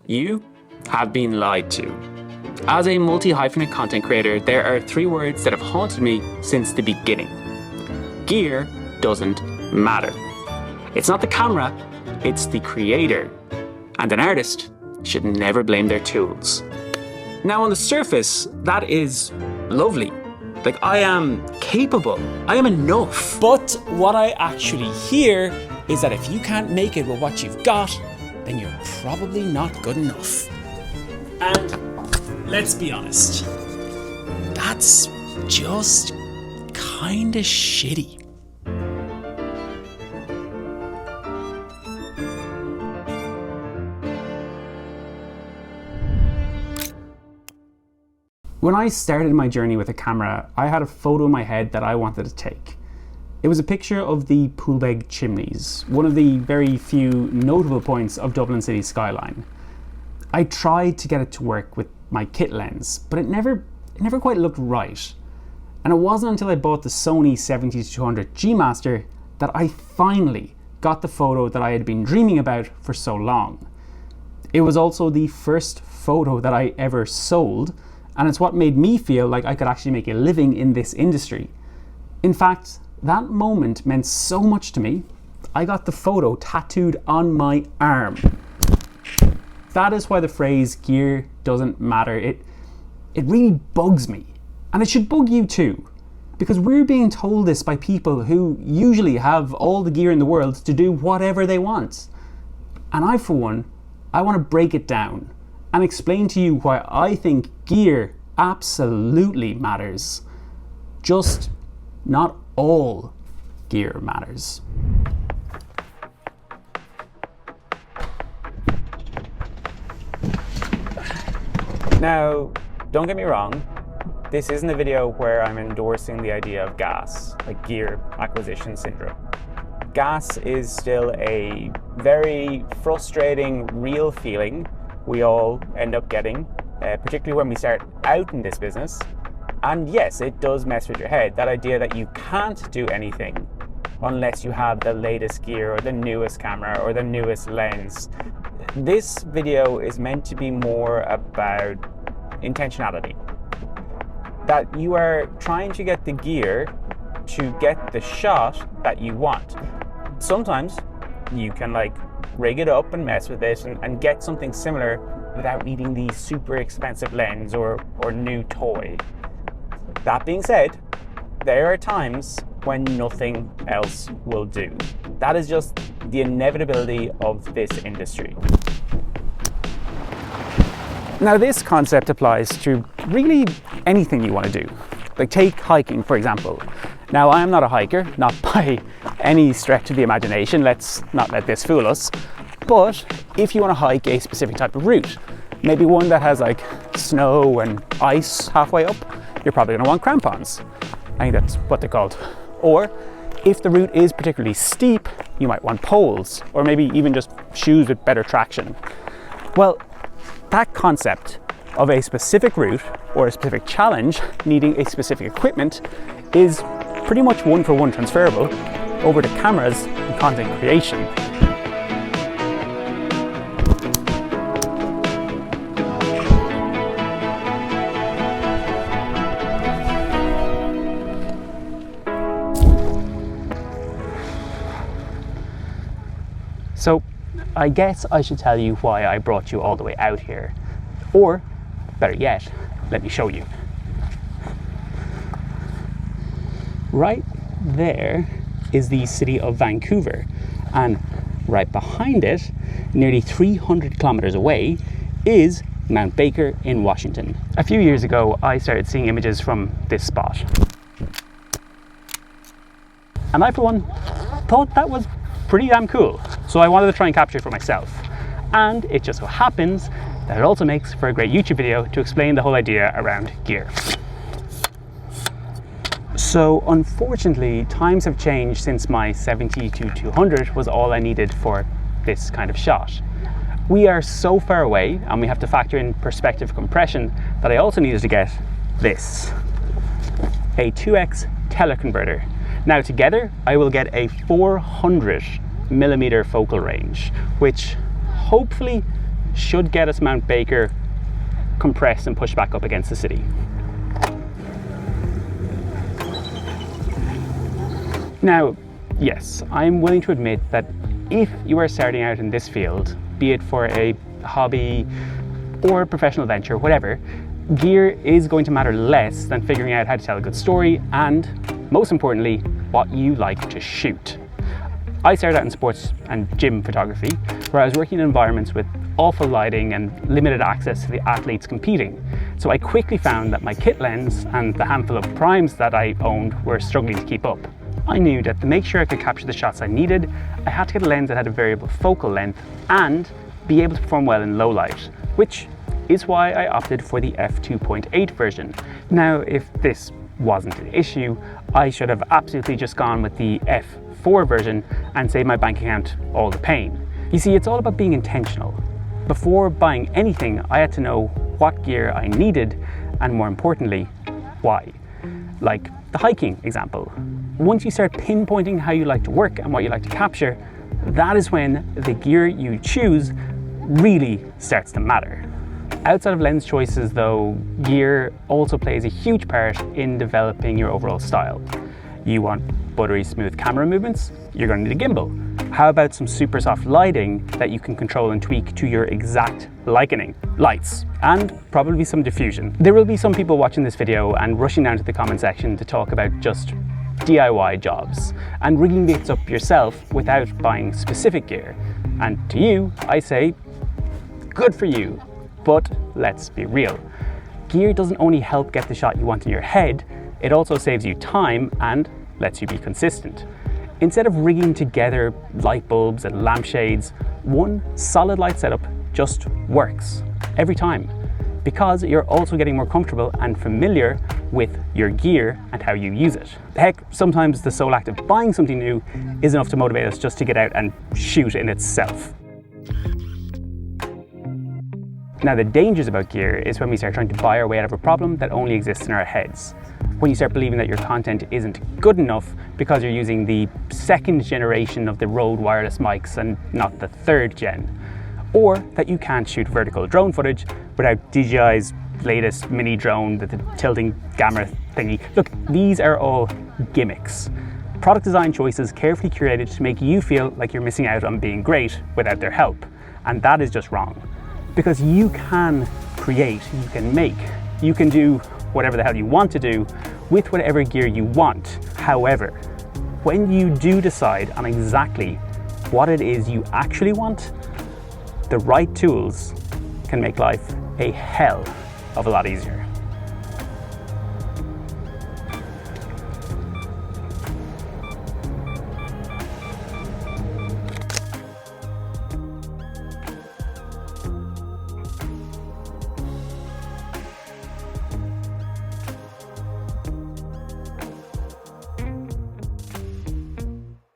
You have been lied to. As a multi-hyphenate content creator, there are 3 words that have haunted me since the beginning. Gear doesn't matter. It's not the camera, it's the creator. And an artist should never blame their tools. Now on the surface, that is lovely. Like, I am capable, I am enough. But what I actually hear is that if you can't make it with what you've got, then you're probably not good enough. And let's be honest, that's just kinda shitty. When I started my journey with a camera, I had a photo in my head that I wanted to take. It was a picture of the Poolbeg chimneys, one of the very few notable points of Dublin City's skyline. I tried to get it to work with my kit lens, but it never quite looked right. And it wasn't until I bought the Sony 70-200 G Master that I finally got the photo that I had been dreaming about for so long. It was also the first photo that I ever sold, and it's what made me feel like I could actually make a living in this industry. In fact, that moment meant so much to me, I got the photo tattooed on my arm. That is why the phrase gear doesn't matter. It really bugs me. And it should bug you too, because we're being told this by people who usually have all the gear in the world to do whatever they want. And I, for one, I want to break it down and explain to you why I think gear absolutely matters. Just not all gear matters. Now, don't get me wrong, this isn't a video where I'm endorsing the idea of GAS, like gear acquisition syndrome. GAS is still a very frustrating, real feeling we all end up getting, particularly when we start out in this business. And yes, it does mess with your head, that idea that you can't do anything unless you have the latest gear or the newest camera or the newest lens. This video is meant to be more about intentionality. That you are trying to get the gear to get the shot that you want. Sometimes you can rig it up and mess with it and get something similar without needing the super expensive lens or new toy. That being said, there are times when nothing else will do. That is just the inevitability of this industry. Now this concept applies to really anything you want to do. Like take hiking, for example. Now I am not a hiker, not by any stretch of the imagination, let's not let this fool us. But if you want to hike a specific type of route, maybe one that has snow and ice halfway up, you're probably going to want crampons. I think that's what they're called. Or if the route is particularly steep, you might want poles, or maybe even just shoes with better traction. Well, that concept of a specific route or a specific challenge needing a specific equipment is pretty much one-for-one transferable over to cameras and content creation. So I guess I should tell you why I brought you all the way out here. Or, better yet, let me show you. Right there is the city of Vancouver, and right behind it, nearly 300 kilometers away, is Mount Baker in Washington. A few years ago, I started seeing images from this spot. And I, for one, thought that was pretty damn cool. So I wanted to try and capture it for myself. And it just so happens that it also makes for a great YouTube video to explain the whole idea around gear. So unfortunately, times have changed since my 70-200 was all I needed for this kind of shot. We are so far away, and we have to factor in perspective compression, that I also needed to get this, a 2x teleconverter. Now together, I will get a 400mm focal range, which hopefully should get us Mount Baker compressed and pushed back up against the city. Now, yes, I'm willing to admit that if you are starting out in this field, be it for a hobby or a professional venture, whatever, gear is going to matter less than figuring out how to tell a good story and, most importantly, what you like to shoot. I started out in sports and gym photography, where I was working in environments with awful lighting and limited access to the athletes competing. So I quickly found that my kit lens and the handful of primes that I owned were struggling to keep up. I knew that to make sure I could capture the shots I needed, I had to get a lens that had a variable focal length and be able to perform well in low light, which is why I opted for the f2.8 version. Now, if this wasn't an issue, I should have absolutely just gone with the f4 version and saved my bank account all the pain. You see, it's all about being intentional. Before buying anything, I had to know what gear I needed and, more importantly, why. Like the hiking example. Once you start pinpointing how you like to work and what you like to capture, that is when the gear you choose really starts to matter. Outside of lens choices though, gear also plays a huge part in developing your overall style. You want buttery smooth camera movements? You're going to need a gimbal. How about some super soft lighting that you can control and tweak to your exact liking? Lights, and probably some diffusion. There will be some people watching this video and rushing down to the comment section to talk about just DIY jobs and rigging bits up yourself without buying specific gear. And to you, I say, good for you. But let's be real. Gear doesn't only help get the shot you want in your head, it also saves you time and lets you be consistent. Instead of rigging together light bulbs and lampshades, one solid light setup just works every time, because you're also getting more comfortable and familiar with your gear and how you use it. Heck, sometimes the sole act of buying something new is enough to motivate us just to get out and shoot in itself. Now, the dangers about gear is when we start trying to buy our way out of a problem that only exists in our heads. When you start believing that your content isn't good enough because you're using the second generation of the Rode wireless mics and not the third gen. Or that you can't shoot vertical drone footage without DJI's latest mini drone, the tilting camera thingy. Look, these are all gimmicks. Product design choices carefully curated to make you feel like you're missing out on being great without their help. And that is just wrong. Because you can create, you can make, you can do whatever the hell you want to do with whatever gear you want. However, when you do decide on exactly what it is you actually want, the right tools can make life a hell of a lot easier.